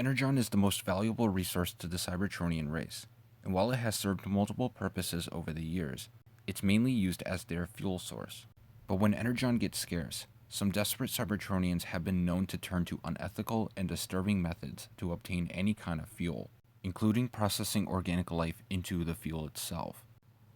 Energon is the most valuable resource to the Cybertronian race, and while it has served multiple purposes over the years, it's mainly used as their fuel source. But when Energon gets scarce, some desperate Cybertronians have been known to turn to unethical and disturbing methods to obtain any kind of fuel, including processing organic life into the fuel itself.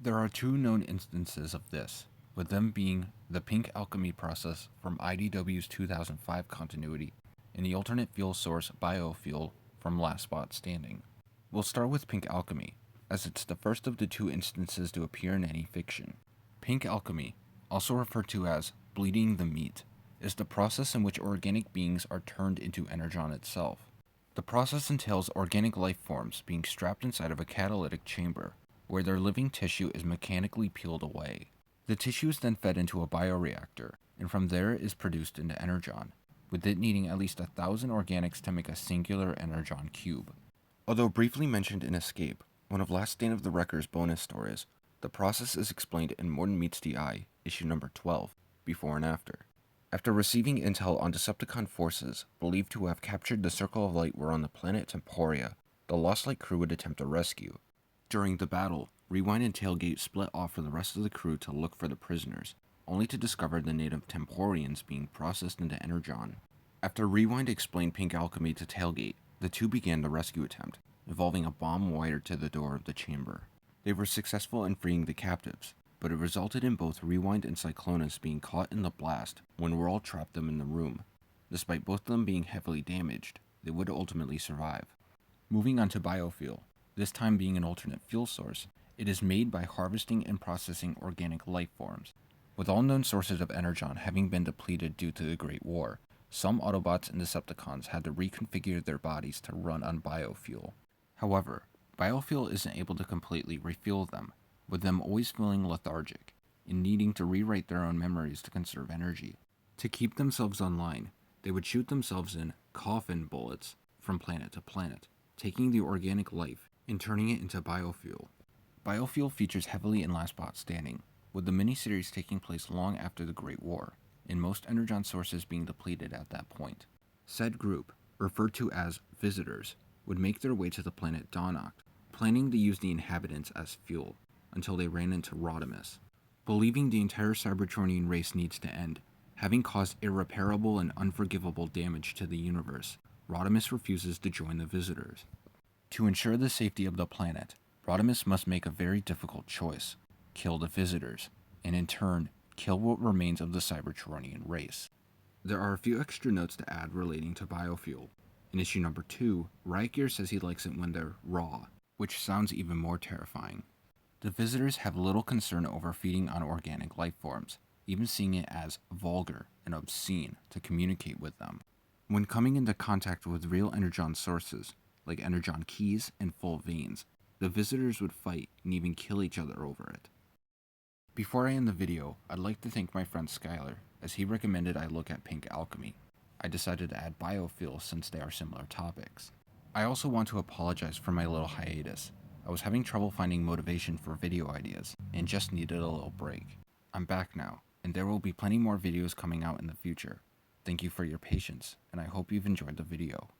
There are two known instances of this, with them being the Pink Alchemy process from IDW's 2005 continuity and the alternate fuel source Biofuel from Last Spot Standing. We'll start with Pink Alchemy, as it's the first of the two instances to appear in any fiction. Pink Alchemy, also referred to as bleeding the meat, is the process in which organic beings are turned into Energon itself. The process entails organic life forms being strapped inside of a catalytic chamber, where their living tissue is mechanically peeled away. The tissue is then fed into a bioreactor, and from there is produced into Energon, with it needing at least 1,000 organics to make a singular Energon cube. Although briefly mentioned in Escape, one of Last Stand of the Wrecker's bonus stories, the process is explained in Morden Meets the Eye, issue number 12, Before and After. After receiving intel on Decepticon forces believed to have captured the Circle of Light were on the planet Temporia, the Lost Light crew would attempt a rescue. During the battle, Rewind and Tailgate split off for the rest of the crew to look for the prisoners, only to discover the native Temporians being processed into Energon. After Rewind explained Pink Alchemy to Tailgate, the two began the rescue attempt, involving a bomb wired to the door of the chamber. They were successful in freeing the captives, but it resulted in both Rewind and Cyclonus being caught in the blast when Whirl trapped them in the room. Despite both of them being heavily damaged, they would ultimately survive. Moving on to Biofuel, this time being an alternate fuel source, it is made by harvesting and processing organic life forms. With all known sources of Energon having been depleted due to the Great War, some Autobots and Decepticons had to reconfigure their bodies to run on biofuel. However, biofuel isn't able to completely refuel them, with them always feeling lethargic and needing to rewrite their own memories to conserve energy. To keep themselves online, they would shoot themselves in coffin bullets from planet to planet, taking the organic life and turning it into biofuel. Biofuel features heavily in Last Spot Standing, with the miniseries taking place long after the Great War, and most Energon sources being depleted at that point. Said group, referred to as Visitors, would make their way to the planet Donoct, planning to use the inhabitants as fuel, until they ran into Rodimus. Believing the entire Cybertronian race needs to end, having caused irreparable and unforgivable damage to the universe, Rodimus refuses to join the Visitors. To ensure the safety of the planet, Rodimus must make a very difficult choice: kill the Visitors, and in turn, kill what remains of the Cybertronian race. There are a few extra notes to add relating to biofuel. In issue number 2, Riot Gear says he likes it when they're raw, which sounds even more terrifying. The Visitors have little concern over feeding on organic life forms, even seeing it as vulgar and obscene to communicate with them. When coming into contact with real Energon sources, like Energon keys and full veins, the Visitors would fight and even kill each other over it. Before I end the video, I'd like to thank my friend Skylar, as he recommended I look at Pink Alchemy. I decided to add biofuel since they are similar topics. I also want to apologize for my little hiatus. I was having trouble finding motivation for video ideas, and just needed a little break. I'm back now, and there will be plenty more videos coming out in the future. Thank you for your patience, and I hope you've enjoyed the video.